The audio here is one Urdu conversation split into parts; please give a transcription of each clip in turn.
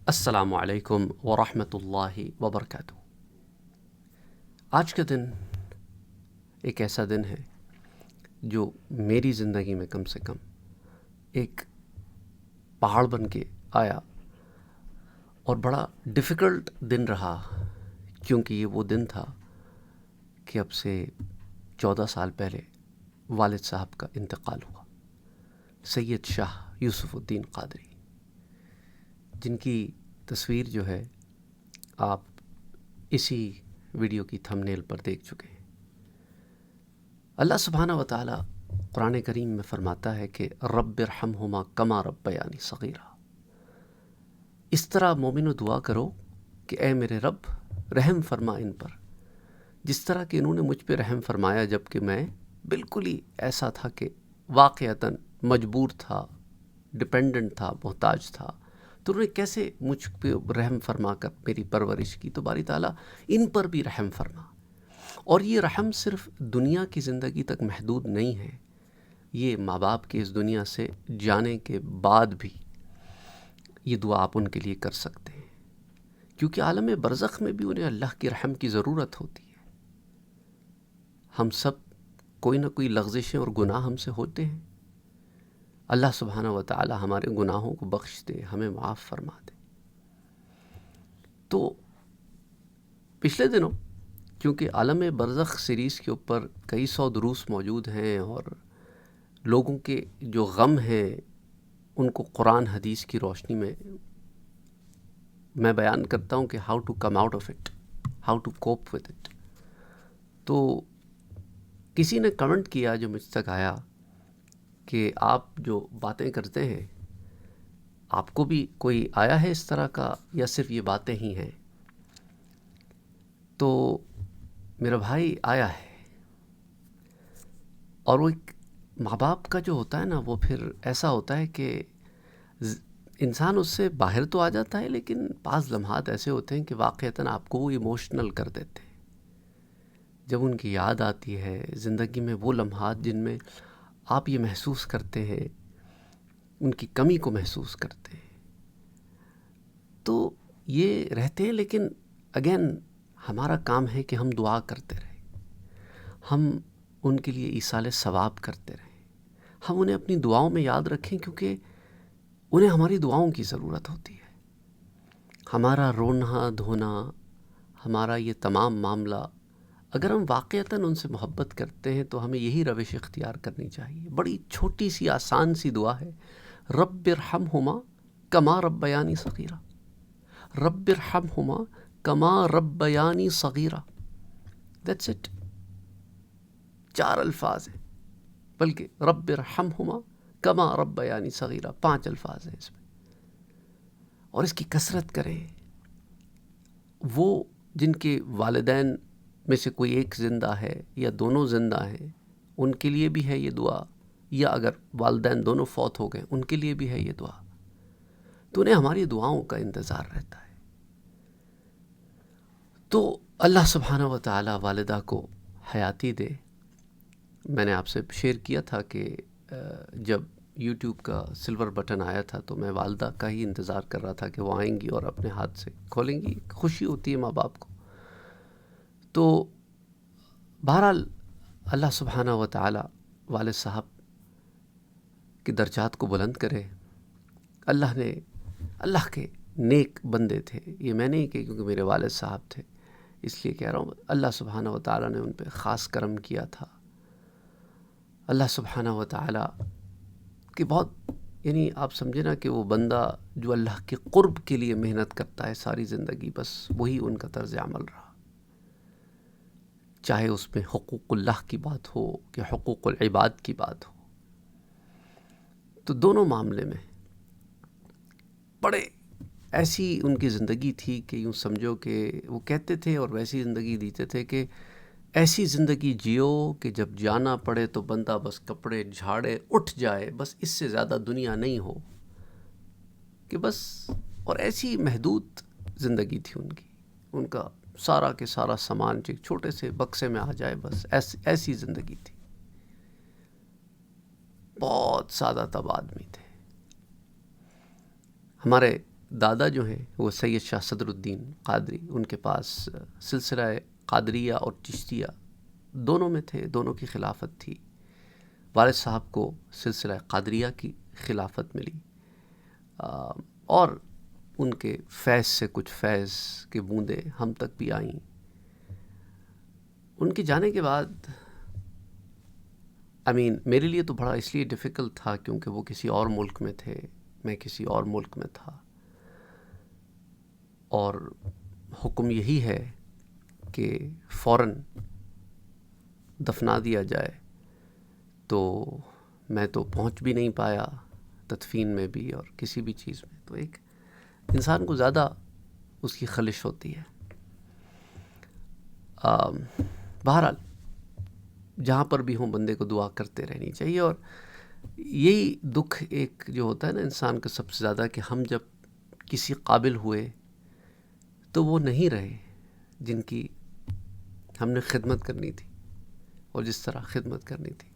السلام علیکم ورحمۃ اللہ وبرکاتہ۔ آج کا دن ایک ایسا دن ہے جو میری زندگی میں کم سے کم ایک پہاڑ بن کے آیا اور بڑا ڈیفیکلٹ دن رہا، کیونکہ یہ وہ دن تھا کہ اب سے 14 سال پہلے والد صاحب کا انتقال ہوا، سید شاہ یوسف الدین قادری، جن کی تصویر جو ہے آپ اسی ویڈیو کی تھمبنیل پر دیکھ چکے ہیں۔ اللہ سبحانہ و تعالی قرآن کریم میں فرماتا ہے کہ رب ارحمہما کما ربیانی صغیرا، اس طرح مومنو دعا کرو کہ اے میرے رب رحم فرما ان پر، جس طرح کہ انہوں نے مجھ پہ رحم فرمایا جب کہ میں بالکل ہی ایسا تھا کہ واقعتاً مجبور تھا، ڈپینڈنٹ تھا، محتاج تھا، تو انہوں نے کیسے مجھ پہ رحم فرما کر میری پرورش کی۔ تو باری تعالیٰ ان پر بھی رحم فرما، اور یہ رحم صرف دنیا کی زندگی تک محدود نہیں ہے، یہ ماں باپ کے اس دنیا سے جانے کے بعد بھی یہ دعا آپ ان کے لیے کر سکتے ہیں، کیونکہ عالم برزخ میں بھی انہیں اللہ کی رحم کی ضرورت ہوتی ہے۔ ہم سب کوئی نہ کوئی لغزشیں اور گناہ ہم سے ہوتے ہیں، اللہ سبحانہ و تعالی ہمارے گناہوں کو بخش دے، ہمیں معاف فرما دے۔ تو پچھلے دنوں کیونکہ عالم برزخ سیریز کے اوپر کئی سو دروس موجود ہیں، اور لوگوں کے جو غم ہیں ان کو قرآن حدیث کی روشنی میں بیان کرتا ہوں کہ how to come out of it, how to cope with it. تو کسی نے کمنٹ کیا جو مجھ تک آیا کہ آپ جو باتیں کرتے ہیں، آپ کو بھی کوئی آیا ہے اس طرح کا یا صرف یہ باتیں ہی ہیں؟ تو میرا بھائی آیا ہے، اور وہ ایک ماں باپ کا جو ہوتا ہے نا، وہ پھر ایسا ہوتا ہے کہ انسان اس سے باہر تو آ جاتا ہے، لیکن بعض لمحات ایسے ہوتے ہیں کہ واقعتاً آپ کو وہ ایموشنل کر دیتے ہیں۔ جب ان کی یاد آتی ہے زندگی میں وہ لمحات جن میں آپ یہ محسوس کرتے ہیں، ان کی کمی کو محسوس کرتے ہیں، تو یہ رہتے ہیں۔ لیکن اگین ہمارا کام ہے کہ ہم دعا کرتے رہیں، ہم ان کے لیے ایصال ثواب کرتے رہیں، ہم انہیں اپنی دعاؤں میں یاد رکھیں، کیونکہ انہیں ہماری دعاؤں کی ضرورت ہوتی ہے۔ ہمارا رونا دھونا، ہمارا یہ تمام معاملہ، اگر ہم واقعتاً ان سے محبت کرتے ہیں تو ہمیں یہی روش اختیار کرنی چاہیے۔ بڑی چھوٹی سی آسان سی دعا ہے، رب ارحمہما کما ربیانی صغیرا، رب ارحمہما کما ربیانی صغیرا، دیٹس اٹ۔ 4 الفاظ ہیں، بلکہ رب ارحمہما کما ربیانی صغیرا 5 الفاظ ہیں اس میں، اور اس کی کثرت کریں۔ وہ جن کے والدین میں سے کوئی ایک زندہ ہے یا دونوں زندہ ہیں، ان کے لیے بھی ہے یہ دعا، یا اگر والدین دونوں فوت ہو گئے ان کے لیے بھی ہے یہ دعا، تو انہیں ہماری دعاؤں کا انتظار رہتا ہے۔ تو اللہ سبحانہ و تعالی والدہ کو حیاتی دے۔ میں نے آپ سے شیئر کیا تھا کہ جب یوٹیوب کا سلور بٹن آیا تھا تو میں والدہ کا ہی انتظار کر رہا تھا کہ وہ آئیں گی اور اپنے ہاتھ سے کھولیں گی۔ خوشی ہوتی ہے ماں باپ کو۔ تو بہرحال اللہ سبحانہ و تعالی والد صاحب کے درجات کو بلند کرے۔ اللہ کے نیک بندے تھے، یہ میں نہیں کہ کیونکہ میرے والد صاحب تھے اس لیے کہہ رہا ہوں، اللہ سبحانہ و تعالی نے ان پہ خاص کرم کیا تھا۔ اللہ سبحانہ و تعالی کہ بہت، یعنی آپ سمجھے نا کہ وہ بندہ جو اللہ کے قرب کے لیے محنت کرتا ہے ساری زندگی، بس وہی ان کا طرز عمل رہا، چاہے اس میں حقوق اللہ کی بات ہو کہ حقوق العباد کی بات ہو۔ تو دونوں معاملے میں بڑے ایسی ان کی زندگی تھی کہ یوں سمجھو کہ وہ کہتے تھے اور ویسی زندگی دیتے تھے کہ ایسی زندگی جیو کہ جب جانا پڑے تو بندہ بس کپڑے جھاڑے اٹھ جائے، بس اس سے زیادہ دنیا نہیں ہو، کہ بس، اور ایسی محدود زندگی تھی ان کی، ان کا سارا کے سارا سامان ایک چھوٹے سے بکسے میں آ جائے، بس ایسی زندگی تھی۔ بہت سادہ تب آدمی تھے۔ ہمارے دادا جو ہیں وہ سید شاہ صدر الدین قادری، ان کے پاس سلسلہ قادریہ اور چشتیہ دونوں میں تھے، دونوں کی خلافت تھی۔ والد صاحب کو سلسلہ قادریہ کی خلافت ملی، اور ان کے فیض سے کچھ فیض کی بوندیں ہم تک بھی آئیں۔ ان کے جانے کے بعد میرے لیے تو بڑا اس لیے ڈیفیکلٹ تھا کیونکہ وہ کسی اور ملک میں تھے، میں کسی اور ملک میں تھا، اور حکم یہی ہے کہ فوراً دفنا دیا جائے، تو میں تو پہنچ بھی نہیں پایا تدفین میں بھی اور کسی بھی چیز میں، تو ایک انسان کو زیادہ اس کی خلش ہوتی ہے۔ بہرحال جہاں پر بھی ہوں بندے کو دعا کرتے رہنی چاہیے، اور یہی دکھ ایک جو ہوتا ہے نا انسان کا سب سے زیادہ، کہ ہم جب کسی قابل ہوئے تو وہ نہیں رہے جن کی ہم نے خدمت کرنی تھی اور جس طرح خدمت کرنی تھی۔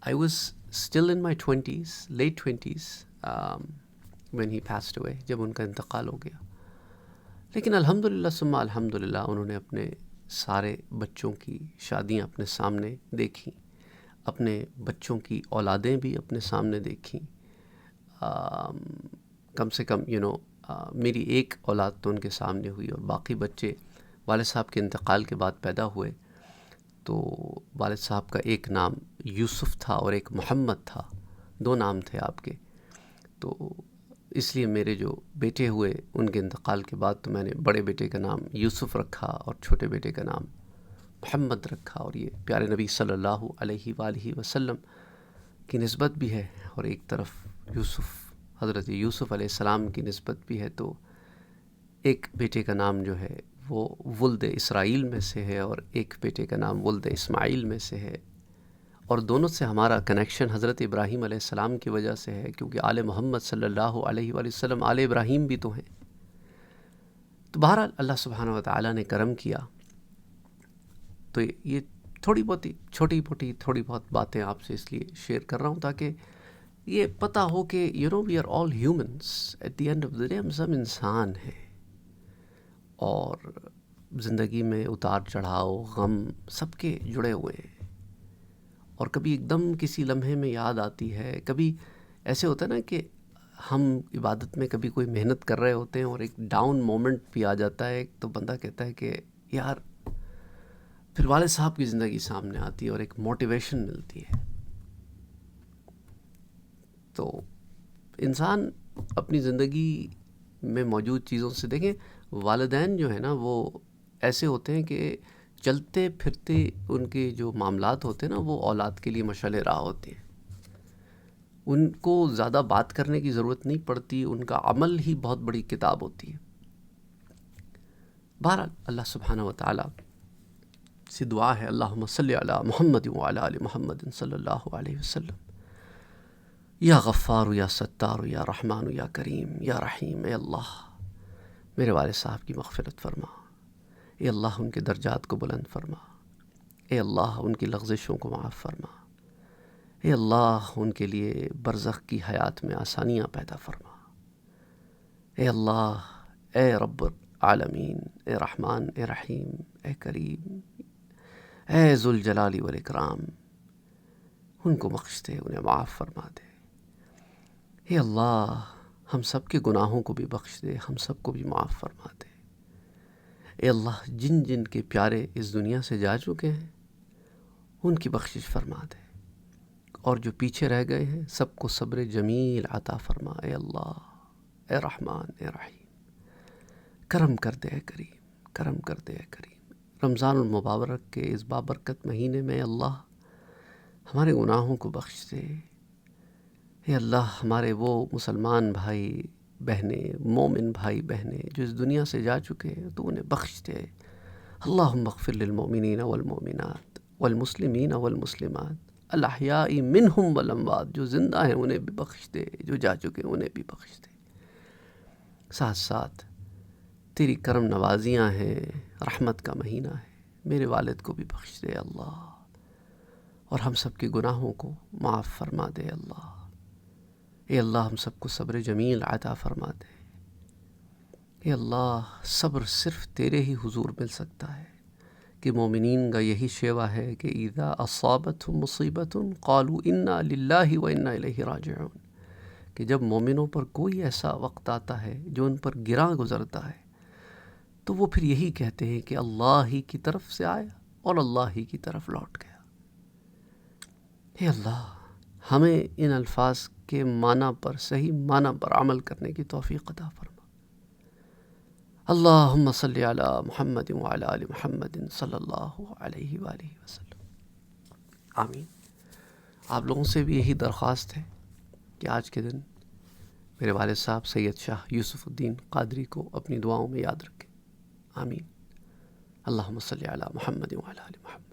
I was still in my 20s, late 20s, when he passed away، جب ان کا انتقال ہو گیا۔ لیکن الحمدللہ ثم الحمدللہ انہوں نے اپنے سارے بچوں کی شادیاں اپنے سامنے دیکھیں، اپنے بچوں کی اولادیں بھی اپنے سامنے دیکھیں۔ کم سے کم میری ایک اولاد تو ان کے سامنے ہوئی، اور باقی بچے والد صاحب کے انتقال کے بعد پیدا ہوئے۔ تو والد صاحب کا ایک نام یوسف تھا اور ایک محمد تھا، 2 نام تھے آپ کے۔ تو اس لیے میرے جو بیٹے ہوئے ان کے انتقال کے بعد تو میں نے بڑے بیٹے کا نام یوسف رکھا اور چھوٹے بیٹے کا نام محمد رکھا، اور یہ پیارے نبی صلی اللہ علیہ وآلہ وسلم کی نسبت بھی ہے، اور ایک طرف حضرت یوسف علیہ السلام کی نسبت بھی ہے۔ تو ایک بیٹے کا نام جو ہے وہ ولد اسرائیل میں سے ہے، اور ایک بیٹے کا نام ولد اسماعیل میں سے ہے، اور دونوں سے ہمارا کنیکشن حضرت ابراہیم علیہ السلام کی وجہ سے ہے، کیونکہ آل محمد صلی اللہ علیہ وآلہ وسلم آل ابراہیم بھی تو ہیں۔ تو بہرحال اللہ سبحانہ وتعالی نے کرم کیا۔ تو یہ چھوٹی بہت باتیں آپ سے اس لیے شیئر کر رہا ہوں تاکہ یہ پتہ ہو کہ we are all humans, at the end of the day ہم سب انسان ہیں، اور زندگی میں اتار چڑھاؤ غم سب کے جڑے ہوئے ہیں، اور کبھی ایک دم کسی لمحے میں یاد آتی ہے، کبھی ایسے ہوتا ہے نا کہ ہم عبادت میں کبھی کوئی محنت کر رہے ہوتے ہیں اور ایک ڈاؤن مومنٹ بھی آ جاتا ہے، تو بندہ کہتا ہے کہ یار، پھر والد صاحب کی زندگی سامنے آتی ہے اور ایک موٹیویشن ملتی ہے۔ تو انسان اپنی زندگی میں موجود چیزوں سے دیکھیں، والدین جو ہیں نا وہ ایسے ہوتے ہیں کہ چلتے پھرتے ان کے جو معاملات ہوتے ہیں نا وہ اولاد کے لیے مشعل راہ ہوتے ہیں، ان کو زیادہ بات کرنے کی ضرورت نہیں پڑتی، ان کا عمل ہی بہت بڑی کتاب ہوتی ہے۔ بہرحال اللہ سبحانہ وتعالی سے دعا ہے، اللہم صلی علی محمد وعلی آل محمد صلی اللہ علیہ وسلم، یا غفار یا ستار یا رحمان یا کریم یا رحیم، اے اللہ میرے والد صاحب کی مغفرت فرما، اے اللہ ان کے درجات کو بلند فرما، اے اللہ ان کی لغزشوں کو معاف فرما، اے اللہ ان کے لیے برزخ کی حیات میں آسانیاں پیدا فرما، اے اللہ، اے رب العالمین، اے رحمان، اے رحیم، اے کریم، اے ذوالجلال والاکرام، ان کو بخش دے، انہیں معاف فرما دے۔ اے اللہ ہم سب کے گناہوں کو بھی بخش دے، ہم سب کو بھی معاف فرما دے۔ اے اللہ جن جن کے پیارے اس دنیا سے جا چکے ہیں ان کی بخشش فرما دے، اور جو پیچھے رہ گئے ہیں سب کو صبر جمیل عطا فرما۔ اے اللہ، اے رحمان، اے رحیم، کرم کر دے اے کریم، کرم کر دے اے کریم۔ رمضان المبارک کے اس بابرکت مہینے میں اللہ ہمارے گناہوں کو بخش دے۔ اے اللہ ہمارے وہ مسلمان بھائی بہنیں، مومن بھائی بہنیں جو اس دنیا سے جا چکے ہیں تو انہیں بخش دے۔ اللہم اغفر للمؤمنین والمؤمنات والمسلمین والمسلمات الاحیاء منہم والاموات، جو زندہ ہیں انہیں بھی بخش دے، جو جا چکے ہیں انہیں بھی بخش دے۔ ساتھ ساتھ تیری کرم نوازیاں ہیں، رحمت کا مہینہ ہے، میرے والد کو بھی بخش دے اللہ، اور ہم سب کے گناہوں کو معاف فرما دے اللہ۔ اے اللہ ہم سب کو صبر جمیل عطا فرما دے. اے اللہ صبر صرف تیرے ہی حضور مل سکتا ہے، کہ مومنین کا یہی شیوا ہے کہ اذا اصابتهم مصیبت قالوا انا للہ و انا الیہ راجعون، کہ جب مومنوں پر کوئی ایسا وقت آتا ہے جو ان پر گراں گزرتا ہے تو وہ پھر یہی کہتے ہیں کہ اللہ ہی کی طرف سے آیا اور اللہ ہی کی طرف لوٹ گیا. اے اللہ ہمیں ان الفاظ کے معنی پر، صحیح معنی پر عمل کرنے کی توفیق عطا فرما. اللہم صلی علی محمد وعلی آل محمد صلی اللہ علیہ وآلہ وسلم. آمین. آپ لوگوں سے بھی یہی درخواست ہے کہ آج کے دن میرے والد صاحب سید شاہ یوسف الدین قادری کو اپنی دعاؤں میں یاد رکھیں. آمین. اللہم صلی علی محمد وعلی آل محمد.